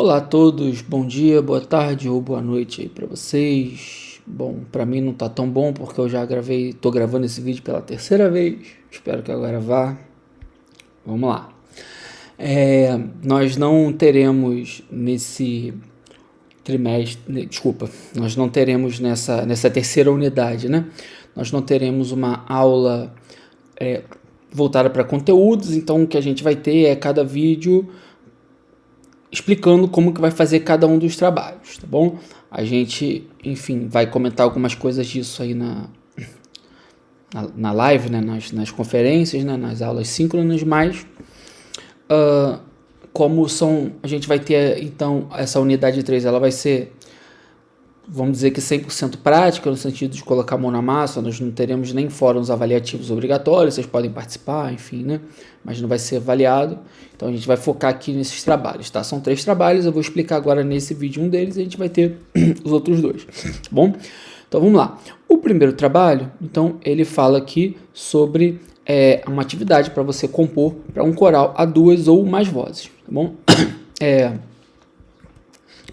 Olá a todos, bom dia, boa tarde ou boa noite aí para vocês. Bom, para mim não tá tão bom porque eu já tô gravando esse vídeo pela terceira vez. Espero que agora vá. Vamos lá. Nós não teremos nesse trimestre, desculpa, nós não teremos nessa terceira unidade, né? Nós não teremos uma aula voltada para conteúdos, então o que a gente vai ter é cada vídeo explicando como que vai fazer cada um dos trabalhos, tá bom? A gente, enfim, vai comentar algumas coisas disso aí na live, né, nas conferências, né, nas aulas síncronas, mas a gente vai ter, então, essa unidade 3, ela vai ser, vamos dizer que 100% prática, no sentido de colocar a mão na massa. Nós não teremos nem fóruns avaliativos obrigatórios, vocês podem participar, enfim, né? Mas não vai ser avaliado. Então a gente vai focar aqui nesses trabalhos, tá? São 3 trabalhos, eu vou explicar agora nesse vídeo um deles e a gente vai ter os outros 2, tá bom? Então vamos lá. O primeiro trabalho, então, ele fala aqui sobre uma atividade para você compor para um coral a 2 ou mais vozes, tá bom?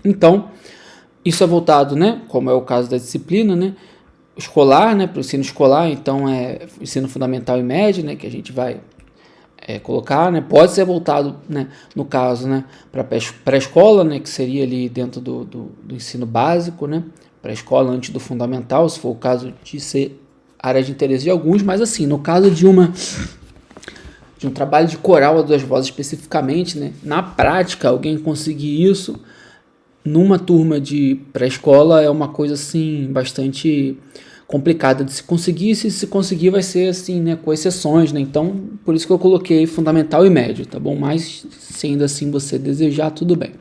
Então, isso é voltado, né, como é o caso da disciplina, né, escolar, né, para o ensino escolar. Então ensino fundamental e médio, né, que a gente vai colocar, né, pode ser voltado, né, no caso, né, para pré-escola, né, que seria ali dentro do ensino básico, né, pré-escola antes do fundamental, se for o caso de ser área de interesse de alguns, mas assim, no caso de um trabalho de coral a 2 vozes especificamente, né, na prática, alguém conseguir isso numa turma de pré-escola é uma coisa assim bastante complicada de se conseguir. Se conseguir, vai ser assim, né, com exceções, né? Então, por isso que eu coloquei fundamental e médio, tá bom? Mas se ainda assim você desejar, tudo bem.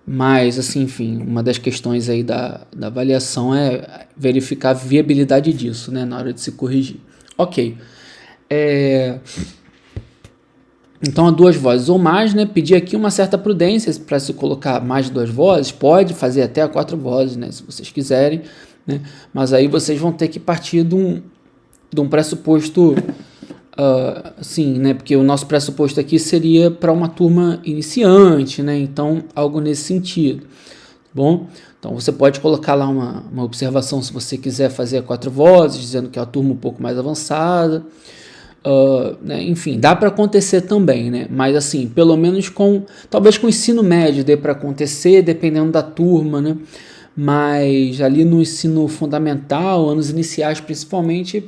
Mas assim, enfim, uma das questões aí da avaliação é verificar a viabilidade disso, né, na hora de se corrigir. Ok. Então, a 2 vozes ou mais, né? Pedir aqui uma certa prudência para se colocar mais de 2 vozes. Pode fazer até a 4 vozes, né? Se vocês quiserem, né? Mas aí vocês vão ter que partir de um pressuposto, assim, né? Porque o nosso pressuposto aqui seria para uma turma iniciante, né? Então, algo nesse sentido, bom? Então, você pode colocar lá uma observação se você quiser fazer a 4 vozes, dizendo que é uma turma um pouco mais avançada. Né, enfim, dá para acontecer também, né? Mas assim, pelo menos talvez com o ensino médio dê para acontecer, dependendo da turma, né? Mas ali no ensino fundamental, anos iniciais principalmente,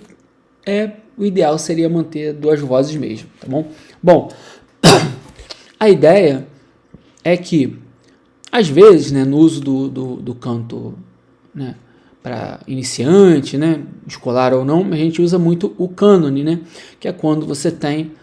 o ideal seria manter 2 vozes mesmo, tá bom? Bom, a ideia é que às vezes, né, no uso do canto, né, para iniciante, né, escolar ou não, a gente usa muito o cânone, né, que é quando você tem,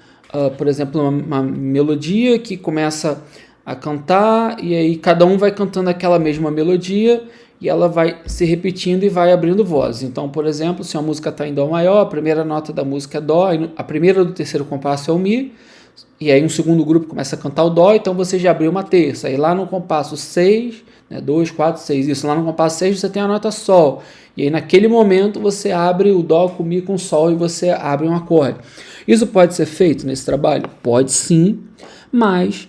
por exemplo, uma melodia que começa a cantar e aí cada um vai cantando aquela mesma melodia e ela vai se repetindo e vai abrindo voz. Então, por exemplo, se a música está em dó maior, a primeira nota da música é dó, a primeira do terceiro compasso é o mi, e aí um segundo grupo começa a cantar o dó, então você já abriu uma terça, e lá no compasso 6, 2, 4, 6, isso, lá no compasso 6 você tem a nota sol, e aí naquele momento você abre o dó com mi com sol e você abre um acorde. Isso pode ser feito nesse trabalho? Pode sim, mas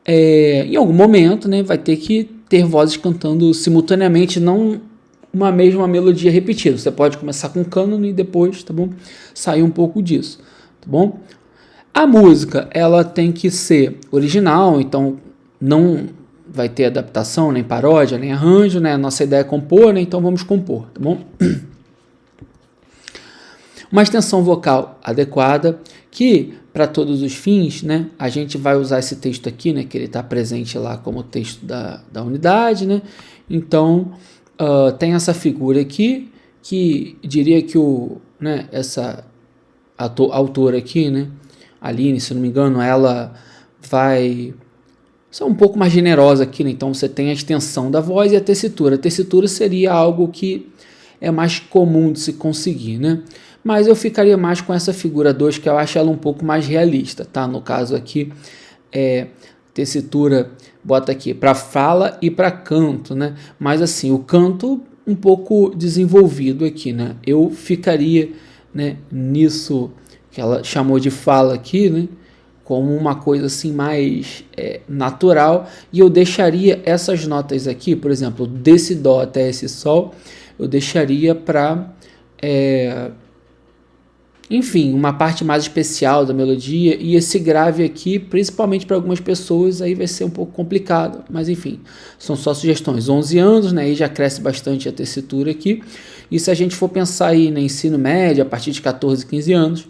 em algum momento, né, vai ter que ter vozes cantando simultaneamente, não uma mesma melodia repetida. Você pode começar com cânone e depois, tá bom, sair um pouco disso, tá bom? A música, ela tem que ser original, então não vai ter adaptação, nem paródia, nem arranjo, né? A nossa ideia é compor, né? Então vamos compor, tá bom? Uma extensão vocal adequada, que para todos os fins, né? A gente vai usar esse texto aqui, né? Que ele está presente lá como texto da unidade, né? Então tem essa figura aqui, que diria que essa autora aqui, né? Aline, se não me engano, ela vai ser um pouco mais generosa aqui, né? Então você tem a extensão da voz e a tessitura. A tessitura seria algo que é mais comum de se conseguir, né? Mas eu ficaria mais com essa figura 2, que eu acho ela um pouco mais realista, tá? No caso aqui, tessitura, bota aqui para fala e para canto, né? Mas assim, o canto um pouco desenvolvido aqui, né? Eu ficaria, né, nisso que ela chamou de fala aqui, né? como uma coisa assim mais natural, e eu deixaria essas notas aqui, por exemplo, desse dó até esse sol, eu deixaria para enfim, uma parte mais especial da melodia, e esse grave aqui, principalmente para algumas pessoas, aí vai ser um pouco complicado, mas enfim, são só sugestões. 11 anos, né, aí já cresce bastante a tessitura aqui, e se a gente for pensar aí no ensino médio, a partir de 14, 15 anos,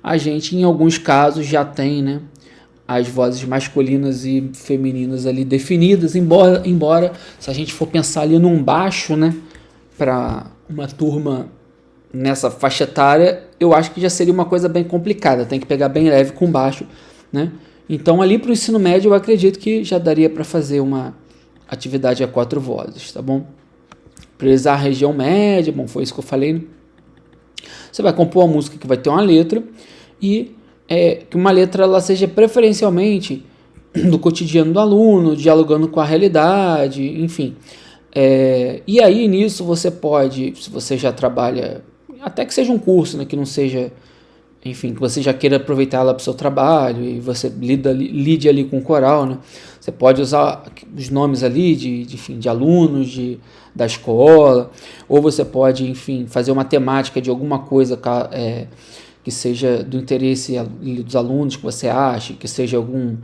a gente, em alguns casos, já tem, né, as vozes masculinas e femininas ali definidas, embora se a gente for pensar ali num baixo, né, para uma turma nessa faixa etária, eu acho que já seria uma coisa bem complicada, tem que pegar bem leve com baixo, né? Então ali para o ensino médio eu acredito que já daria para fazer uma atividade a 4 vozes, tá bom? Priorizar a região média, bom, foi isso que eu falei, né? Você vai compor uma música que vai ter uma letra e que uma letra ela seja preferencialmente do cotidiano do aluno, dialogando com a realidade, enfim. E aí nisso você pode, se você já trabalha, até que seja um curso, né, que não seja, enfim, que você já queira aproveitar ela para o seu trabalho e você lide ali com o coral, né, você pode usar os nomes ali de alunos da escola, ou você pode, enfim, fazer uma temática de alguma coisa que seja do interesse dos alunos que você acha, que seja algum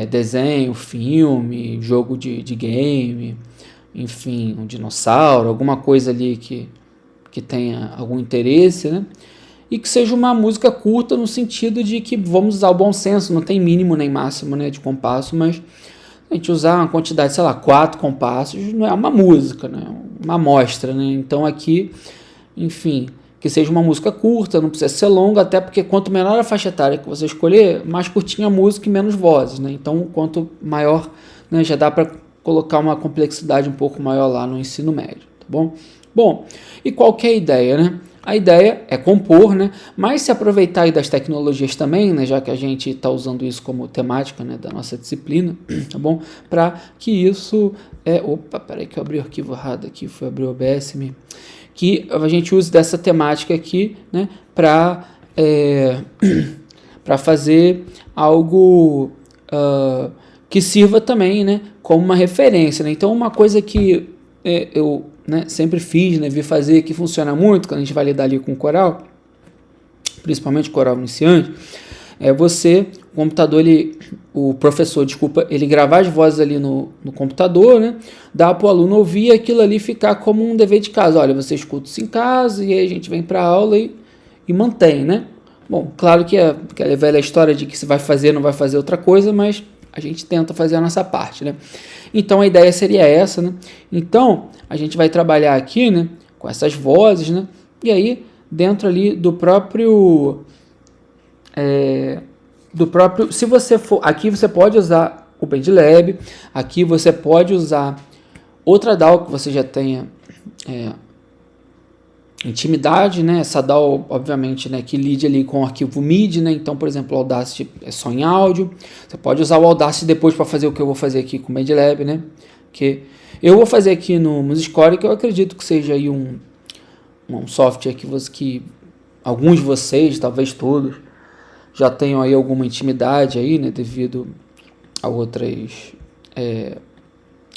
desenho, filme, jogo de game, enfim, um dinossauro, alguma coisa ali que tenha algum interesse, né? E que seja uma música curta no sentido de que vamos usar o bom senso, não tem mínimo nem máximo, né, de compasso, mas a gente usar uma quantidade, sei lá, 4 compassos não é uma música, né, uma amostra, né? Então aqui, enfim, que seja uma música curta, não precisa ser longa, até porque quanto menor a faixa etária que você escolher, mais curtinha a música e menos vozes, né? Então quanto maior, né, já dá para colocar uma complexidade um pouco maior lá no ensino médio, tá bom? Bom, e qual que é a ideia, né? A ideia é compor, né? Mas se aproveitar aí das tecnologias também, né? Já que a gente está usando isso como temática, né, da nossa disciplina, tá bom? Para que isso opa, peraí que eu abri o arquivo errado aqui, foi abrir o OBS, que a gente use dessa temática aqui, né? Para fazer algo que sirva também, né, como uma referência, né? Então uma coisa que eu, né, sempre fiz, né, vi fazer, que funciona muito quando a gente vai lidar ali com coral, principalmente coral iniciante, o computador, o professor, desculpa, ele gravar as vozes ali no computador, né, dá para o aluno ouvir e aquilo ali ficar como um dever de casa. Olha, você escuta isso em casa e aí a gente vem para a aula e mantém, né? Bom, claro que aquela velha história de que se vai fazer, não vai fazer outra coisa, mas a gente tenta fazer a nossa parte, né? Então a ideia seria essa, né? Então a gente vai trabalhar aqui, né, com essas vozes, né? E aí dentro ali do próprio, se você for, aqui você pode usar o BandLab, aqui você pode usar outra DAW que você já tenha intimidade, né? Essa DAW, obviamente, né, que lide ali com o arquivo MIDI, né? Então, por exemplo, o Audacity é só em áudio. Você pode usar o Audacity depois para fazer o que eu vou fazer aqui com o BandLab, né? Que eu vou fazer aqui no MusiScore, que eu acredito que seja aí um software que alguns de vocês, talvez todos, já tenham aí alguma intimidade aí, né? Devido a outras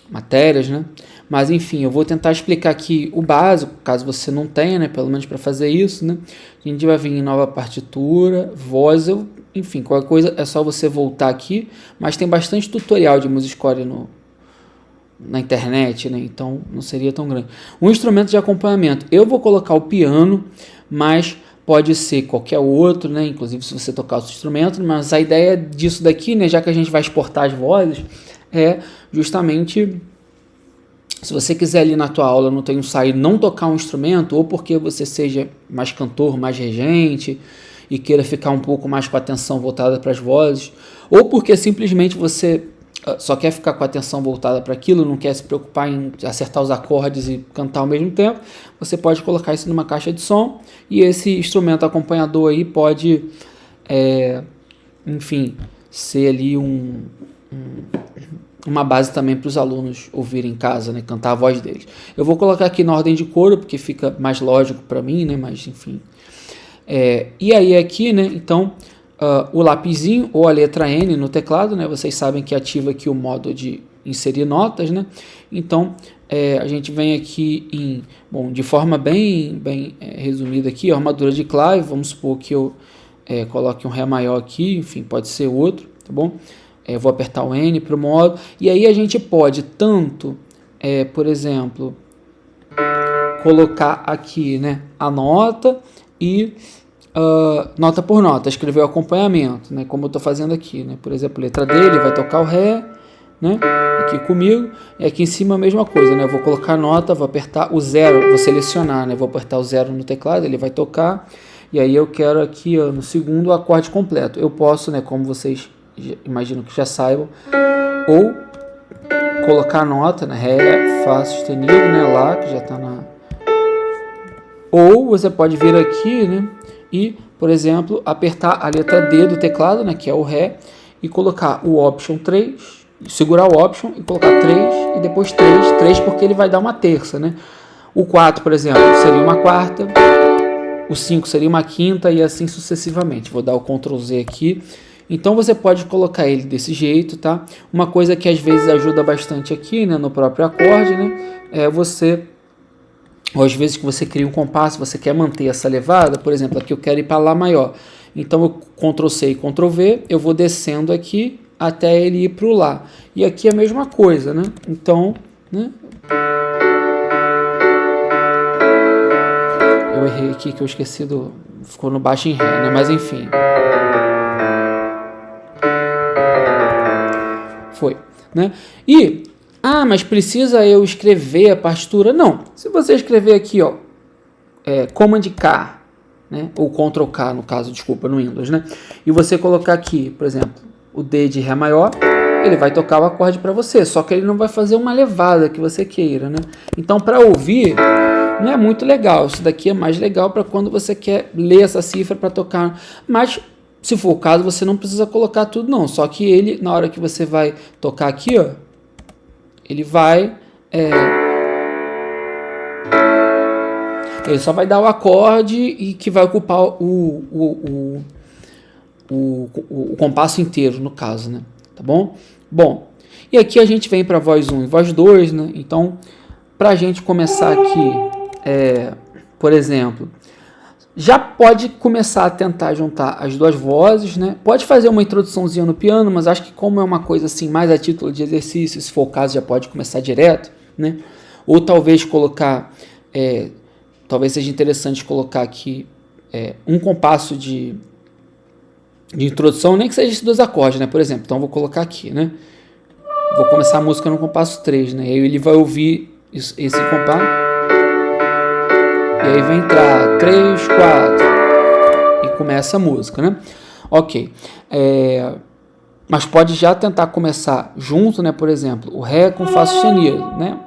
matérias, né? Mas enfim, eu vou tentar explicar aqui o básico, caso você não tenha, né? Pelo menos para fazer isso, né? A gente vai vir em nova partitura, voz, enfim, qualquer coisa é só você voltar aqui, mas tem bastante tutorial de MusiScore na internet, né? Então não seria tão grande. Um instrumento de acompanhamento, eu vou colocar o piano, mas pode ser qualquer outro, né? Inclusive se você tocar outro instrumento, mas a ideia disso daqui, né? Já que a gente vai exportar as vozes, é justamente, se você quiser ali na tua aula, no teu ensaio, não tocar um instrumento, ou porque você seja mais cantor, mais regente, e queira ficar um pouco mais com a atenção voltada para as vozes, ou porque simplesmente você só quer ficar com a atenção voltada para aquilo, não quer se preocupar em acertar os acordes e cantar ao mesmo tempo, você pode colocar isso numa caixa de som, e esse instrumento acompanhador aí pode, enfim, ser ali uma base também para os alunos ouvirem em casa, né, cantar a voz deles. Eu vou colocar aqui na ordem de coro, porque fica mais lógico para mim, né, mas enfim. E aí aqui, né, então, o lapisinho ou a letra N no teclado, né? Vocês sabem que ativa aqui o modo de inserir notas, né? Então, a gente vem aqui de forma bem resumida aqui, armadura de clave, vamos supor que eu coloque um Ré maior aqui, enfim, pode ser outro, tá bom? Vou apertar o N para o modo, e aí a gente pode tanto, por exemplo, colocar aqui, né, a nota e nota por nota, escrever o acompanhamento, né, como eu estou fazendo aqui, né, por exemplo, letra D, ele vai tocar o Ré, né, aqui comigo, e aqui em cima a mesma coisa, né, eu vou colocar a nota, vou apertar o 0, vou selecionar, né, vou apertar o 0 no teclado, ele vai tocar, e aí eu quero aqui, no segundo, o acorde completo. Eu posso, né, como vocês imagino que já saibam, ou colocar a nota, né, Ré, Fá sustenido, né, Lá, que já está na... Ou você pode vir aqui, né, e, por exemplo, apertar a letra D do teclado, né, que é o Ré, e colocar o Option 3, segurar o Option e colocar 3 e depois 3 porque ele vai dar uma terça, né? O 4, por exemplo, seria uma quarta, o 5 seria uma quinta e assim sucessivamente. Vou dar o Ctrl Z aqui. Então você pode colocar ele desse jeito, tá? Uma coisa que às vezes ajuda bastante aqui, né, no próprio acorde, né, ou às vezes que você cria um compasso, você quer manter essa levada, por exemplo, aqui eu quero ir para Lá maior. Então eu Ctrl C e Ctrl V, eu vou descendo aqui até ele ir para o Lá. E aqui é a mesma coisa, né? Então, né? Eu errei aqui que eu esqueci ficou no baixo em Ré, né? Mas enfim. Foi, né? E, mas precisa eu escrever a partitura? Não. Se você escrever aqui, ó, Command K, né? Ou Ctrl K, no caso, desculpa, no Windows, né? E você colocar aqui, por exemplo, o D de Ré maior, ele vai tocar o acorde para você, só que ele não vai fazer uma levada que você queira, né? Então, para ouvir, não é muito legal. Isso daqui é mais legal para quando você quer ler essa cifra para tocar. Mas, se for o caso, você não precisa colocar tudo, não. Só que ele, na hora que você vai tocar aqui, ó, ele vai... ele só vai dar o acorde e que vai ocupar o compasso inteiro, no caso, né? Tá bom? Bom, e aqui a gente vem para voz 1 e voz 2, né? Então, para a gente começar aqui, por exemplo, já pode começar a tentar juntar as duas vozes, né? Pode fazer uma introduçãozinha no piano, mas acho que como é uma coisa assim, mais a título de exercício, se for o caso, já pode começar direto, né? Ou talvez colocar, talvez seja interessante colocar aqui um compasso de introdução, nem que seja esses dois acordes, né? Por exemplo, então vou colocar aqui, né? Vou começar a música no compasso 3, né? E aí ele vai ouvir esse compasso. E aí vai entrar 3, 4 e começa a música, né? Ok. Mas pode já tentar começar junto, né? Por exemplo, o Ré com Fá sustenido, né?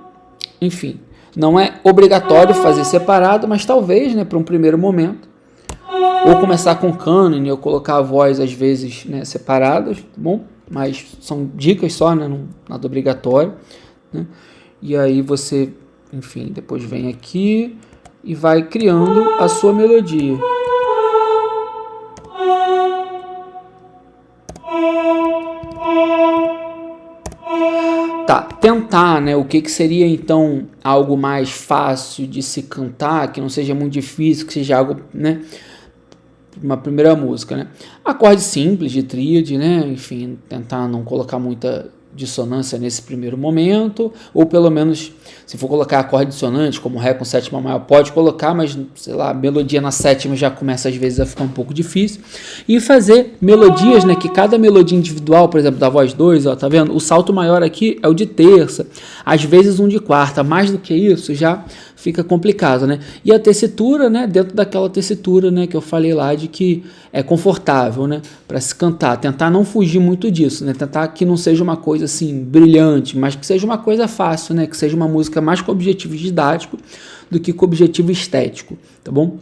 Enfim, não é obrigatório fazer separado, mas talvez, né? Para um primeiro momento. Ou começar com cânone, ou colocar a voz às vezes, né, separadas, tá bom? Mas são dicas só, né? Nada obrigatório, né? E aí você, enfim, depois vem aqui e vai criando a sua melodia. Tá, tentar, né? O que seria então algo mais fácil de se cantar, que não seja muito difícil, que seja algo, né? Uma primeira música, né? Acorde simples de tríade, né? Enfim, tentar não colocar muita dissonância nesse primeiro momento, ou pelo menos, se for colocar acorde dissonante, como Ré com sétima maior, pode colocar, mas, sei lá, melodia na sétima já começa às vezes a ficar um pouco difícil, e fazer melodias, né, que cada melodia individual, por exemplo, da voz 2, ó, tá vendo? O salto maior aqui é o de terça, às vezes um de quarta, mais do que isso já fica complicado, né? E a tessitura, né, dentro daquela tessitura, né, que eu falei lá de que é confortável, né, para se cantar, tentar não fugir muito disso, né, tentar que não seja uma coisa assim brilhante, mas que seja uma coisa fácil, né, que seja uma música mais com objetivo didático do que com objetivo estético, tá bom?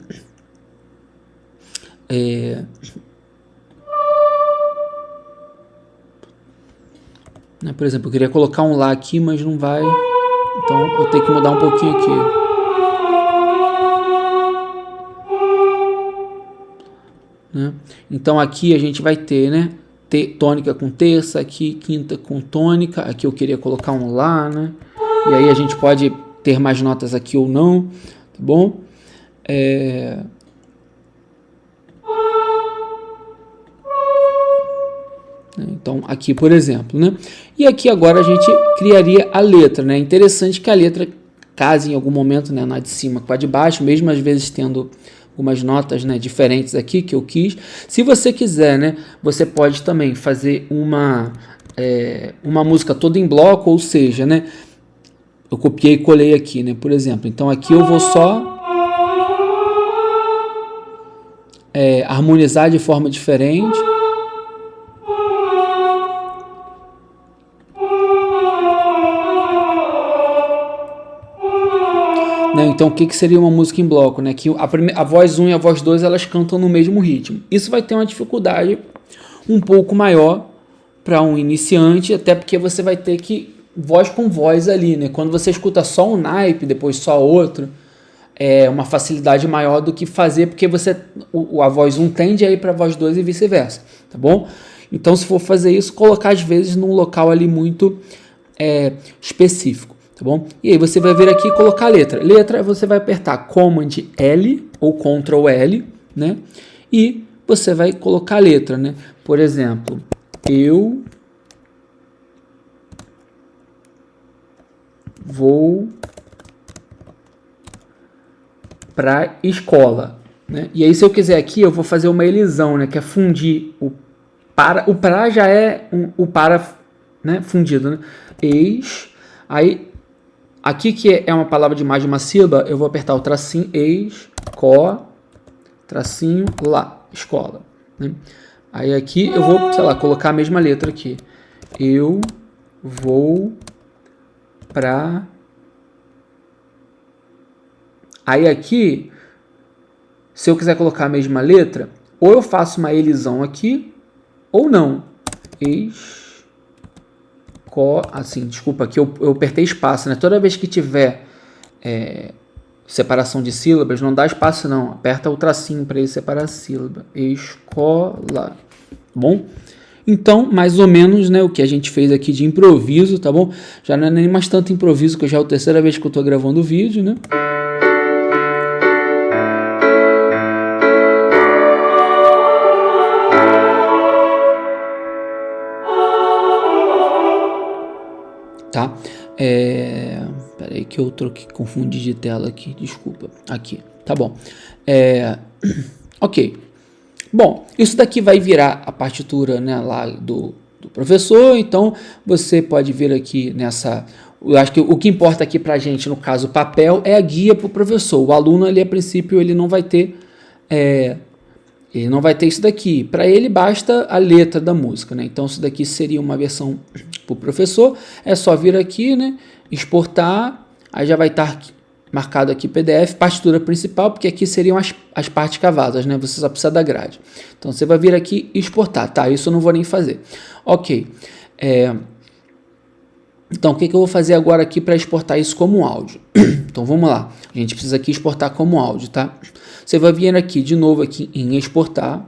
Por exemplo, eu queria colocar um Lá aqui, mas não vai, então eu tenho que mudar um pouquinho aqui. né? Então aqui a gente vai ter, né, tônica com terça, aqui quinta com tônica, aqui eu queria colocar um lá, né? E aí a gente pode ter mais notas aqui ou não, tá bom? Então aqui, por exemplo, né? E aqui agora a gente criaria a letra, né? Interessante que a letra case em algum momento, né, na de cima com a de baixo, mesmo às vezes tendo algumas notas, né, diferentes aqui que eu quis. Se você quiser, né, você pode também fazer uma música toda em bloco, ou seja, né, eu copiei e colei aqui, né, por exemplo. Então aqui eu vou só harmonizar de forma diferente. Né? Então, o que seria uma música em bloco? Né? Que a voz 1 e a voz 2 elas cantam no mesmo ritmo. Isso vai ter uma dificuldade um pouco maior para um iniciante, até porque você vai ter que voz com voz ali. Né? Quando você escuta só um naipe, depois só outro, é uma facilidade maior do que fazer, porque a voz 1 tende a ir para a voz 2 e vice-versa. Tá bom? Então, se for fazer isso, colocar às vezes num local ali muito específico. Tá bom? E aí você vai vir aqui e colocar a letra. Letra você vai apertar Command L ou Ctrl L, né? E você vai colocar a letra, né? Por exemplo, eu vou para escola, né? E aí se eu quiser aqui eu vou fazer uma elisão, né? Que é fundir o para já é o para, né? Fundido, né? Aí aqui que é uma palavra de mais de uma sílaba, eu vou apertar o tracinho, tracinho, lá, escola. Né? Aí aqui eu vou, sei lá, colocar a mesma letra aqui. Eu vou pra... Aí aqui, se eu quiser colocar a mesma letra, ou eu faço uma elisão aqui, ou não. Assim, desculpa, aqui eu apertei espaço, né? Toda vez que tiver separação de sílabas, não dá espaço não, aperta o tracinho para ele separar a sílaba. Escola, bom? Então, mais ou menos, né, o que a gente fez aqui de improviso, tá bom? Já não é nem mais tanto improviso, que já é a terceira vez que eu tô gravando o vídeo, né? Tá? Peraí que eu confundi de tela aqui, desculpa. Aqui, tá bom. Ok. Bom, isso daqui vai virar a partitura, né, lá do professor, então você pode vir aqui nessa... Eu acho que o que importa aqui pra gente, no caso, o papel, é a guia para o professor. O aluno, ali, a princípio, ele não vai ter... Ele não vai ter isso daqui. Para ele basta a letra da música, né? Então isso daqui seria uma versão para o professor. É só vir aqui, né? Exportar. Aí já vai estar marcado aqui PDF, partitura principal, porque aqui seriam as partes cavadas, né? Você só precisa da grade. Então você vai vir aqui e exportar. Tá, isso eu não vou nem fazer. Ok. Então o que eu vou fazer agora aqui para exportar isso como áudio? Então vamos lá. A gente precisa aqui exportar como áudio, tá? Você vai vir aqui de novo aqui em exportar,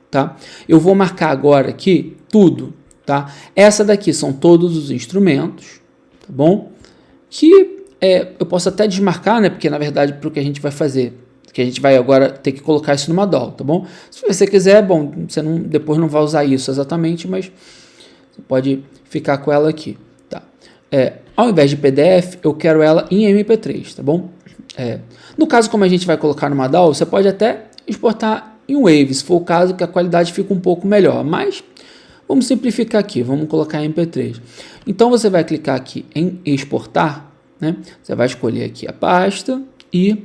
tá? Eu vou marcar agora aqui tudo, tá? Essa daqui são todos os instrumentos, tá bom? Que eu posso até desmarcar, né? Porque na verdade para o que a gente vai fazer, que a gente vai agora ter que colocar isso numa DAW, tá bom? Se você quiser, bom, você depois não vai usar isso exatamente, mas você pode ficar com ela aqui, tá? Ao invés de PDF, eu quero ela em MP3, tá bom? No caso, como a gente vai colocar numa DAW, você pode até exportar em Wave, se for o caso, que a qualidade fica um pouco melhor, mas vamos simplificar aqui, vamos colocar em MP3. Então você vai clicar aqui em exportar, né? Você vai escolher aqui a pasta e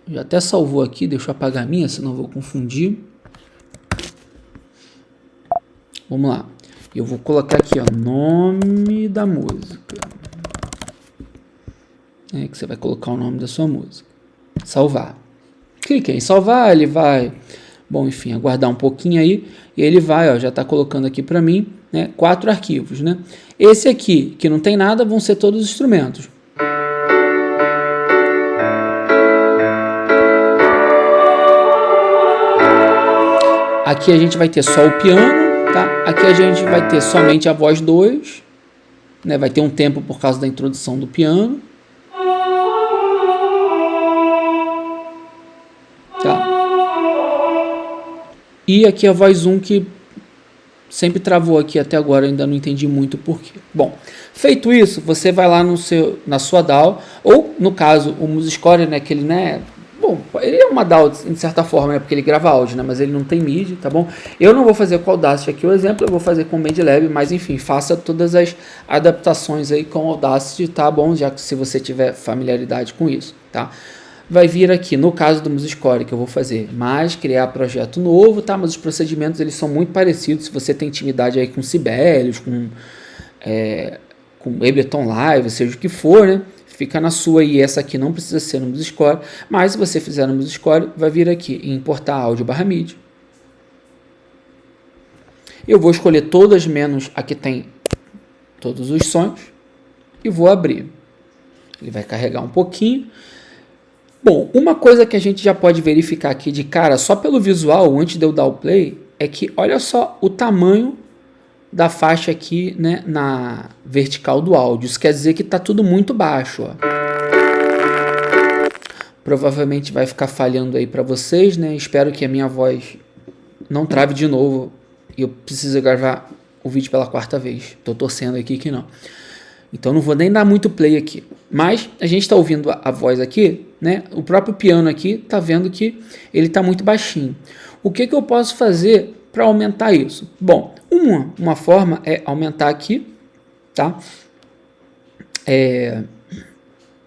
já até salvou aqui, deixa eu apagar a minha, senão eu vou confundir. Vamos lá, eu vou colocar aqui, ó, nome da música. Que você vai colocar o nome da sua música. Salvar. Clique em salvar, ele vai, bom, enfim, aguardar um pouquinho aí, e ele vai, ó, já está colocando aqui para mim, né, 4 arquivos, né? Esse aqui, que não tem nada, vão ser todos os instrumentos. Aqui a gente vai ter só o piano, tá? Aqui a gente vai ter somente a voz 2, né? Vai ter um tempo por causa da introdução do piano. Tá? E aqui a voz 1 que sempre travou aqui até agora, ainda não entendi muito porquê. Bom, feito isso, você vai lá na sua DAW, ou no caso, o MuseScore, né, que ele, né, bom, ele é uma DAW de certa forma, né, porque ele grava áudio, né, mas ele não tem MIDI, tá bom? Eu não vou fazer com o Audacity aqui o exemplo, eu vou fazer com o BandLab, mas enfim, faça todas as adaptações aí com o Audacity, tá bom? Já que se você tiver familiaridade com isso, tá? Vai vir aqui, no caso do MuseScore, que eu vou fazer, mas criar projeto novo, tá? Mas os procedimentos, eles são muito parecidos, se você tem intimidade aí com Sibelius, com Ableton Live, seja o que for, né? Fica na sua e essa aqui não precisa ser no MuseScore, mas se você fizer no MuseScore, vai vir aqui em importar áudio / MIDI. Eu vou escolher todas menos a que tem todos os sons e vou abrir. Ele vai carregar um pouquinho. Bom, uma coisa que a gente já pode verificar aqui de cara, só pelo visual, antes de eu dar o play, é que olha só o tamanho da faixa aqui, né, na vertical do áudio. Isso quer dizer que está tudo muito baixo. Ó. Provavelmente vai ficar falhando aí para vocês, né? Espero que a minha voz não trave de novo e eu preciso gravar o vídeo pela 4ª vez. Estou torcendo aqui que não. Então não vou nem dar muito play aqui. Mas a gente está ouvindo a voz aqui, né? O próprio piano aqui está vendo que ele está muito baixinho. O que eu posso fazer para aumentar isso? Bom, uma forma é aumentar aqui, tá?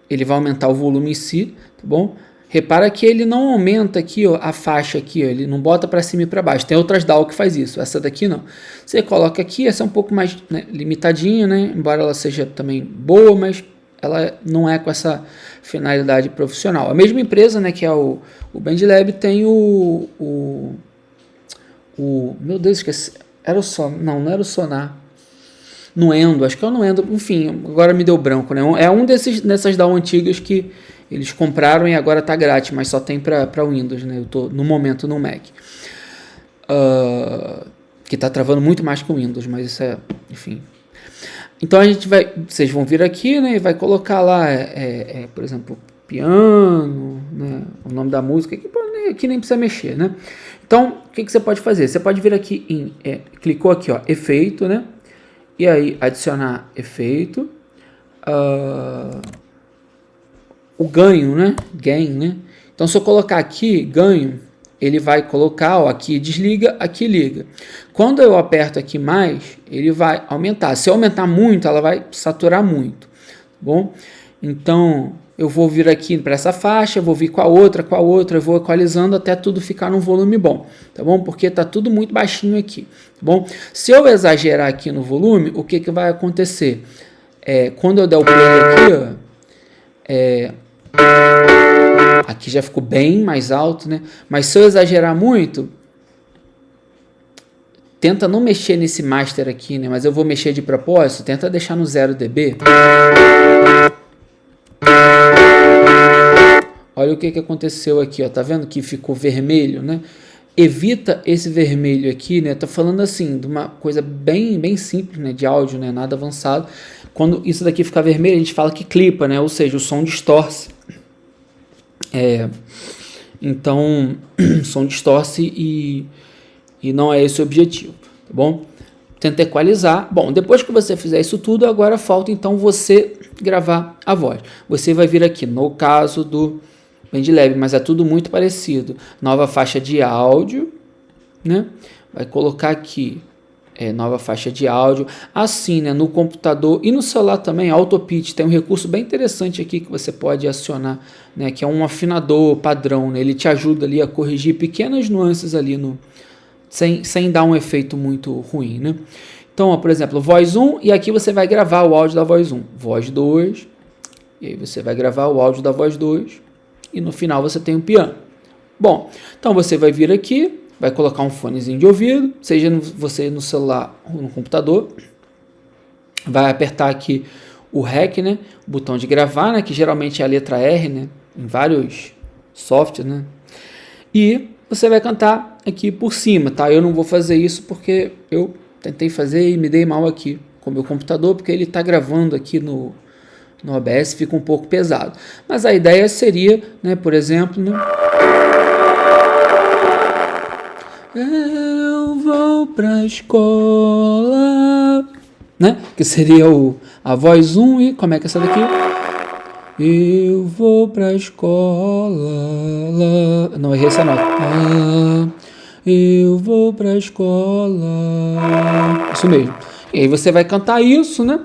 Ele vai aumentar o volume em si, tá bom? Repara que ele não aumenta aqui, ó, a faixa aqui, ó, ele não bota para cima e para baixo. Tem outras DAW que faz isso, essa daqui não. Você coloca aqui, essa é um pouco mais, né, limitadinha, né? Embora ela seja também boa, mas ela não é com essa finalidade profissional. A mesma empresa, né, que é o BandLab, tem meu Deus, esqueci. Não era o Sonar. Nuendo, acho que é o Nuendo, enfim, agora me deu branco, né? É dessas DAW antigas que eles compraram e agora tá grátis, mas só tem para Windows, né? Eu tô no momento no Mac. Que tá travando muito mais que o Windows, mas isso é, enfim. Então vocês vão vir aqui, né? E vai colocar lá, por exemplo, piano, né? O nome da música, aqui nem precisa mexer, né? Então, o que você pode fazer? Você pode vir aqui clicou aqui, ó, efeito, né? E aí, adicionar efeito. O ganho, né? Gain, né? Então, se eu colocar aqui, ganho, ele vai colocar, ó, aqui desliga, aqui liga. Quando eu aperto aqui mais, ele vai aumentar. Se eu aumentar muito, ela vai saturar muito. Tá bom? Então, eu vou vir aqui para essa faixa, vou vir com a outra, eu vou equalizando até tudo ficar num volume bom, tá bom? Porque tá tudo muito baixinho aqui, tá bom? Se eu exagerar aqui no volume, o que vai acontecer? Quando eu der o play aqui, ó, aqui já ficou bem mais alto, né? Mas se eu exagerar muito, tenta não mexer nesse master aqui, né? Mas eu vou mexer de propósito, tenta deixar no 0 dB. Olha o que aconteceu aqui, ó. Tá vendo que ficou vermelho, né? Evita esse vermelho aqui, né? Tô falando assim, de uma coisa bem simples, né? De áudio, né? Nada avançado. Quando isso daqui ficar vermelho, a gente fala que clipa, né? Ou seja, o som distorce. Então, o som distorce e não é esse o objetivo, tá bom? Tenta equalizar. Bom, depois que você fizer isso tudo, agora falta então você gravar a voz. Você vai vir aqui, no caso do BandLab, mas é tudo muito parecido. Nova faixa de áudio, né? Vai colocar aqui, nova faixa de áudio. Assim, né? No computador e no celular também, Auto Pitch, tem um recurso bem interessante aqui que você pode acionar, né? Que é um afinador padrão, né? Ele te ajuda ali a corrigir pequenas nuances ali sem dar um efeito muito ruim, né? Então, ó, por exemplo, voz 1, e aqui você vai gravar o áudio da voz 1. Voz 2, e aí você vai gravar o áudio da voz 2, e no final você tem o piano. Bom, então você vai vir aqui, vai colocar um fonezinho de ouvido, seja você no celular ou no computador, vai apertar aqui o REC, né? O botão de gravar, né? Que geralmente é a letra R, né? Em vários softwares, né? E você vai cantar aqui por cima, tá? Eu não vou fazer isso porque eu tentei fazer e me dei mal aqui com o meu computador, porque ele está gravando aqui no OBS, fica um pouco pesado. Mas a ideia seria, né, por exemplo, né? Eu vou pra escola, né? Que seria a voz 1 e como é que é essa daqui? Eu vou pra escola. Não, errei essa nota. Eu vou pra escola. Isso mesmo. E aí você vai cantar isso, né?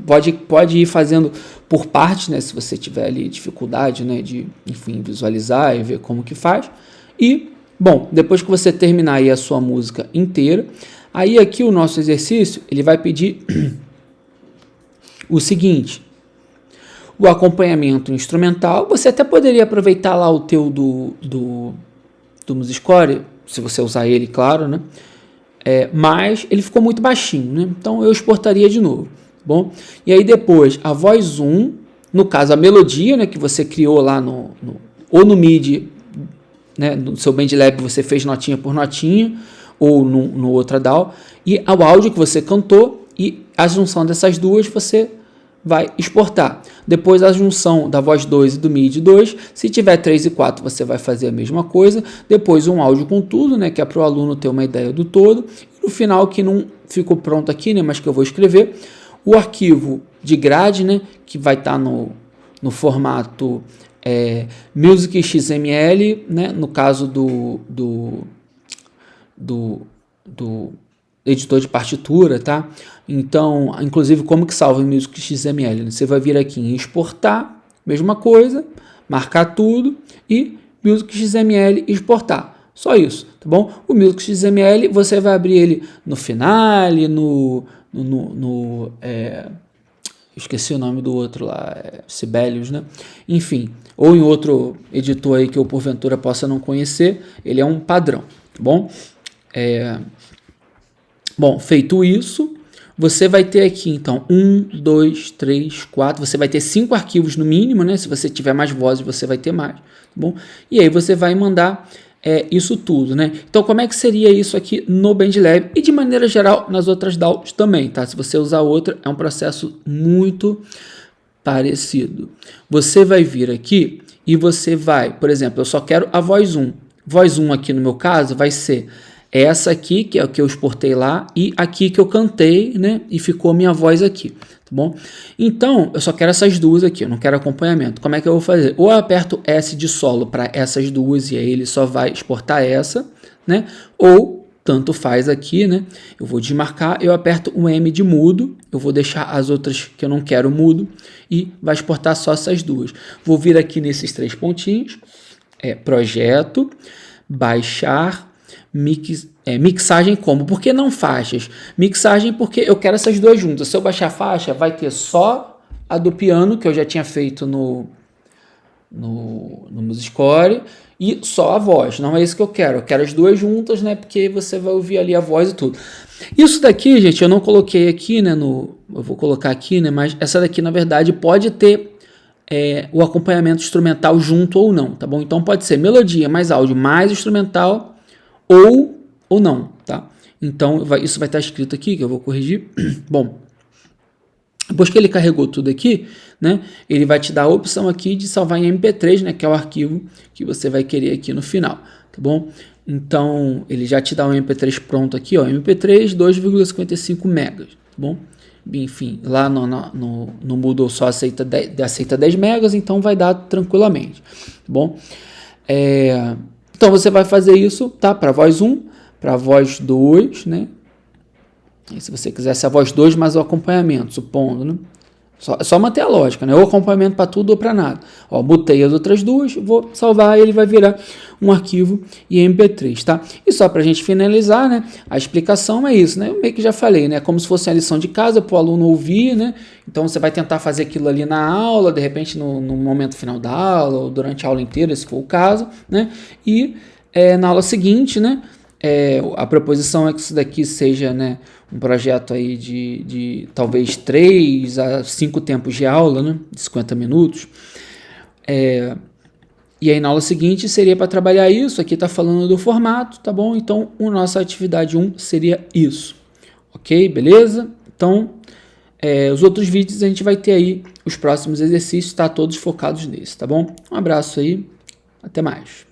Pode ir fazendo por parte, né? Se você tiver ali dificuldade, né? De, enfim, visualizar e ver como que faz. E, bom, depois que você terminar aí a sua música inteira, aí aqui o nosso exercício, ele vai pedir o seguinte: o acompanhamento instrumental. Você até poderia aproveitar lá o teu do MusiScore, se você usar ele, claro, né? Mas ele ficou muito baixinho, né? Então eu exportaria de novo, bom? E aí depois a voz 1, no caso a melodia, né, que você criou lá ou no MIDI, né, no seu BandLab você fez notinha por notinha, ou no outro DAW, e o áudio que você cantou, e a junção dessas duas você vai exportar. Depois a junção da voz 2 e do MIDI 2, se tiver 3 e 4 você vai fazer a mesma coisa, depois um áudio com tudo, né, que é para o aluno ter uma ideia do todo, e no final, que não ficou pronto aqui, né, mas que eu vou escrever, o arquivo de grade, né, que vai estar no formato Music XML, né, no caso do editor de partitura, tá? Então, inclusive, como que salva em Music XML? Você vai vir aqui em exportar, mesma coisa, marcar tudo e Music XML exportar. Só isso, tá bom? O Music XML você vai abrir ele no Finale, esqueci o nome do outro lá, Sibelius, né? Enfim, ou em outro editor aí que eu porventura possa não conhecer, ele é um padrão, tá bom? Bom, feito isso, você vai ter aqui, então, 1, 2, 3, 4, você vai ter 5 arquivos no mínimo, né? Se você tiver mais vozes, você vai ter mais, tá bom? E aí você vai mandar isso tudo, né? Então, como é que seria isso aqui no BandLab e, de maneira geral, nas outras DAWs também, tá? Se você usar outra, é um processo muito parecido. Você vai vir aqui e você vai, por exemplo, eu só quero a voz 1. Voz 1 aqui no meu caso vai ser essa aqui, que é o que eu exportei lá, e aqui que eu cantei, né? E ficou minha voz aqui, tá bom? Então, eu só quero essas duas aqui, eu não quero acompanhamento. Como é que eu vou fazer? Ou eu aperto S de solo para essas duas, e aí ele só vai exportar essa, né? Ou, tanto faz aqui, né? Eu vou desmarcar, eu aperto o M de mudo, eu vou deixar as outras que eu não quero mudo, e vai exportar só essas duas. Vou vir aqui nesses 3 pontinhos, projeto, baixar, mixagem como? Por que não faixas? Mixagem porque eu quero essas duas juntas. Se eu baixar a faixa, vai ter só a do piano, que eu já tinha feito no MusiScore, e só a voz. Não é isso que eu quero. Eu quero as duas juntas, né? Porque você vai ouvir ali a voz e tudo. Isso daqui, gente, eu não coloquei aqui, né? Eu vou colocar aqui, né? Mas essa daqui, na verdade, pode ter o acompanhamento instrumental junto ou não, tá bom? Então pode ser melodia mais áudio mais instrumental, ou não, tá? Então, isso vai estar escrito aqui, que eu vou corrigir. Bom, depois que ele carregou tudo aqui, né, ele vai te dar a opção aqui de salvar em MP3, né, que é o arquivo que você vai querer aqui no final, tá bom? Então, ele já te dá um MP3 pronto aqui, ó, MP3 2,55 megas, tá bom? Enfim, lá no Moodle só aceita 10 megas, então vai dar tranquilamente, tá bom? Então, você vai fazer isso, tá? Para a voz 1, para a voz 2, né? E se você quisesse a voz 2 mais o acompanhamento, supondo, né? Só manter a lógica, né? Ou acompanhamento para tudo ou para nada. Ó, botei as outras duas, vou salvar e ele vai virar um arquivo em MP3, tá? E só para a gente finalizar, né? A explicação é isso, né? Eu meio que já falei, né? Como se fosse a lição de casa para o aluno ouvir, né? Então você vai tentar fazer aquilo ali na aula, de repente no momento final da aula, ou durante a aula inteira, se for o caso, né? E na aula seguinte, né? A proposição é que isso daqui seja, né, um projeto aí de talvez 3 a 5 tempos de aula, né, de 50 minutos. E aí na aula seguinte seria para trabalhar isso, aqui está falando do formato, tá bom? Então, a nossa atividade 1 seria isso, ok? Beleza? Então, os outros vídeos a gente vai ter aí os próximos exercícios, tá? Todos focados nisso, tá bom? Um abraço aí, até mais.